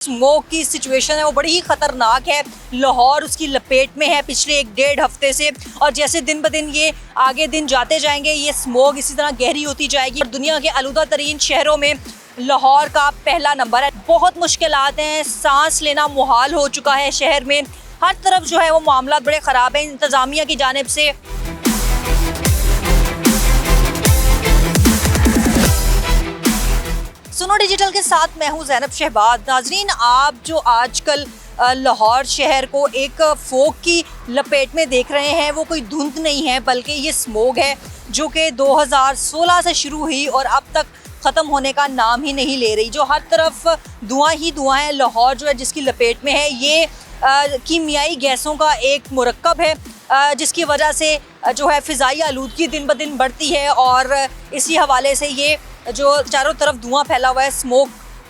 Smoke की situation है वो बड़ी ही खतरनाक है। लाहौर उसकी लपेट में है पिछले 1-1.5 हफ्ते से, और जैसे दिन ब दिन ये आगे दिन जाते जाएंगे ये स्मोक इसी तरह गहरी होती जाएगी। और दुनिया के आलूदा तरीन शहरों में लाहौर का पहला नंबर है। बहुत मुश्किलात हैं, सांस लेना मुहाल हो चुका है शहर में। हर तरफ जो है वो मामला बड़े ख़राब हैं इंतज़ामिया की जानिब से। सुनो डिजिटल के साथ मैं हूँ ज़ैनब शहबाज। नाजरीन, आप जो आजकल लाहौर शहर को एक फोग की लपेट में देख रहे हैं वो कोई धुंध नहीं है, बल्कि ये स्मोक है जो कि 2016 से शुरू हुई और अब तक ख़त्म होने का नाम ही नहीं ले रही। जो हर तरफ धुआं ही धुआं है। लाहौर जो है जिसकी लपेट में है ये कीमियाई गैसों का एक मुरक्कब है जिसकी वजह से जो है फ़िज़ाई आलूदगी दिन ब दिन बढ़ती है, और इसी हवाले से ये जो चारों तरफ धुआं फैला हुआ है स्मोक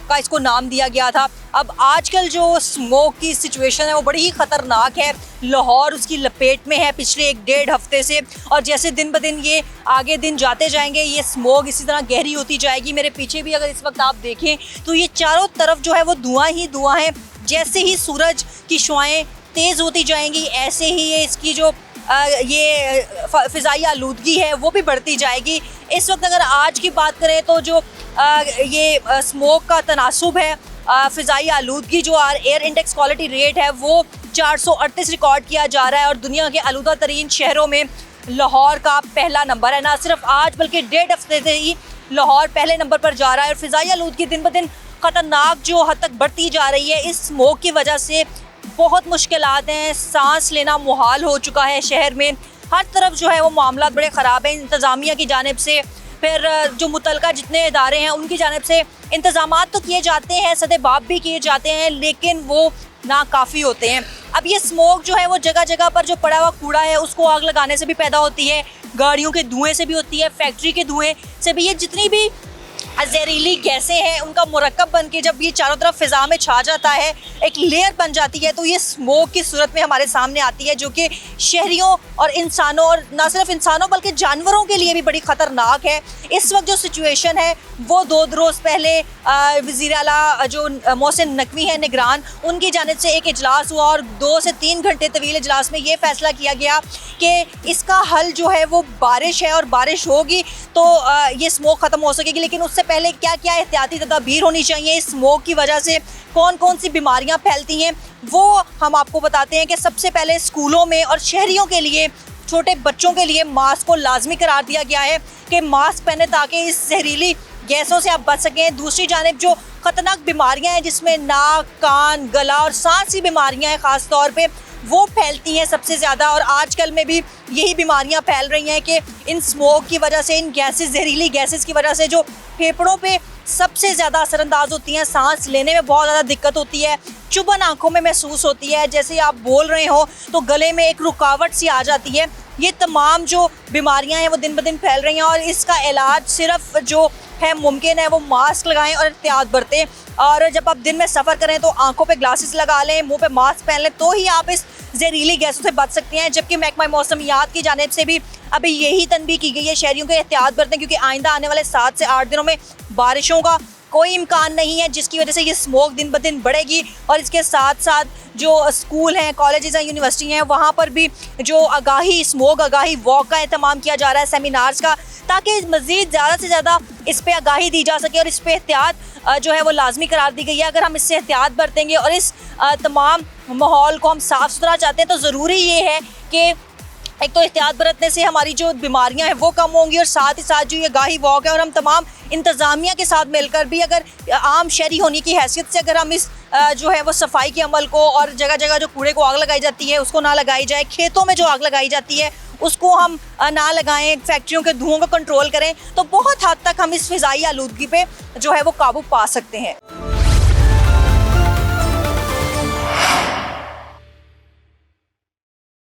का इसको नाम दिया गया था। अब आजकल जो स्मोक की सिचुएशन है वो बड़ी ही ख़तरनाक है। लाहौर उसकी लपेट में है पिछले 1-1.5 हफ्ते से, और जैसे दिन ब दिन ये आगे दिन जाते जाएंगे ये स्मोक इसी तरह गहरी होती जाएगी। मेरे पीछे भी अगर इस वक्त आप देखें तो ये चारों तरफ जो है वो धुआं ही धुआं है। जैसे ही सूरज की शुआएँ तेज़ होती जाएंगी ऐसे ही ये इसकी जो ये फ़िज़ाई आलूदगी है वो भी बढ़ती जाएगी। इस वक्त अगर आज की बात करें तो जो ये स्मोक का तनासुब है, फ़िज़ाई आलूदगी जो एयर इंडेक्स क्वालिटी रेट है वो 438 रिकॉर्ड किया जा रहा है, और दुनिया के आलूदा तरीन शहरों में लाहौर का पहला नंबर है। ना सिर्फ आज बल्कि 1.5 हफ्ते से ही लाहौर पहले नंबर पर जा रहा है। और फ़िज़ाई आलूदगी दिन ब दिन ख़तरनाक जो हद तक बढ़ती जा रही है। इस स्मोक की वजह से बहुत मुश्किलात हैं, सांस लेना मुहाल हो चुका है शहर में। हर तरफ जो है वो मामला बड़े ख़राब हैं इंतज़ामिया की जानिब से। फिर जो मुतलका जितने इदारे हैं उनकी जानिब से इंतज़ामात तो किए जाते हैं, सदेबाब भी किए जाते हैं, लेकिन वो नाकाफ़ी होते हैं। अब ये स्मोक जो है वो जगह जगह पर जो पड़ा हुआ कूड़ा है उसको आग लगाने से भी पैदा होती है, गाड़ियों के धुएँ से भी होती है, फैक्ट्री के धुएँ से भी। ये जितनी भी जहरीली गैसें हैं उनका मुरक्कब बन के जब ये चारों तरफ फ़िज़ा में छा जाता है, एक लेयर बन जाती है, तो ये स्मोक की सूरत में हमारे सामने आती है, जो कि शहरियों और इंसानों, और ना सिर्फ इंसानों बल्कि जानवरों के लिए भी बड़ी ख़तरनाक है। इस वक्त जो सिचुएशन है वो 2 रोज़ पहले वज़ीर आला जो मोहसिन नकवी हैं निगरान, उनकी जानिब से एक इजलास हुआ, और 2 से 3 घंटे तवील इजलास में ये फ़ैसला किया गया कि इसका हल जो है वो बारिश है, और बारिश होगी तो ये स्मोक ख़त्म हो सकेगी। लेकिन उससे पहले क्या क्या एहतियाती तदाबीर होनी चाहिए, इस स्मोक की वजह से कौन कौन सी बीमारियां फैलती हैं, वो हम आपको बताते हैं। कि सबसे पहले स्कूलों में और शहरियों के लिए, छोटे बच्चों के लिए मास्क को लाजमी करार दिया गया है कि मास्क पहने ताकि इस जहरीली गैसों से आप बच सकें। दूसरी जानिब जो ख़तरनाक बीमारियां हैं जिसमें नाक, कान, गला और सांस की बीमारियां हैं ख़ास तौर पे, वो फैलती हैं सबसे ज़्यादा। और आजकल में भी यही बीमारियां फैल रही हैं कि इन स्मोक की वजह से, इन गैसेस, जहरीली गैसेस की वजह से जो फेफड़ों पे सबसे ज़्यादा असरअंदाज होती हैं, सांस लेने में बहुत ज़्यादा दिक्कत होती है, चुभन आँखों में महसूस होती है, जैसे आप बोल रहे हो तो गले में एक रुकावट सी आ जाती है। ये तमाम जो बीमारियां हैं वो दिन ब दिन फैल रही हैं, और इसका इलाज सिर्फ जो है मुमकिन है वो मास्क लगाएं और एहतियात बरतें। और जब आप दिन में सफ़र करें तो आंखों पे ग्लासेस लगा लें, मुंह पे मास्क पहन लें, तो ही आप इस जहरीली गैसों से बच सकते हैं। जबकि महकमा मौसमियात की जानिब से भी अभी यही तनबीह की गई है शहरियों को एहतियात बरतें, क्योंकि आइंदा आने वाले 7 से 8 दिनों में बारिशों का कोई इम्कान नहीं है, जिसकी वजह से ये स्मोक दिन ब दिन बढ़ेगी। और इसके साथ साथ जो स्कूल हैं, कॉलेजेस हैं, यूनिवर्सिटी हैं, वहाँ पर भी जो आगाही, स्मोक आगाही वॉक का एहतमाम किया जा रहा है, सेमिनार्स का, ताकि मज़ीद ज़्यादा से ज़्यादा इस पर आगाही दी जा सके, और इस पर एहतियात जो है वो लाजमी करार दी गई है। अगर हम इससे एहतियात बरतेंगे और इस तमाम माहौल को हम साफ़ सुथरा चाहते हैं तो ज़रूरी ये है कि एक तो एहतियात बरतने से हमारी जो बीमारियां हैं वो कम होंगी, और साथ ही साथ जो ये आगाही वॉक है, और हम तमाम इंतज़ामिया के साथ मिलकर भी अगर आम शहरी होने की हैसियत से अगर हम इस जो है वो सफाई के अमल को, और जगह जगह जो कूड़े को आग लगाई जाती है उसको ना लगाई जाए, खेतों में जो आग लगाई जाती है उसको हम ना लगाएं, फैक्ट्रियों के धुओं को कंट्रोल करें, तो बहुत हद तक हम इस फ़िज़ाई आलूदगी पे जो है वो काबू पा सकते हैं।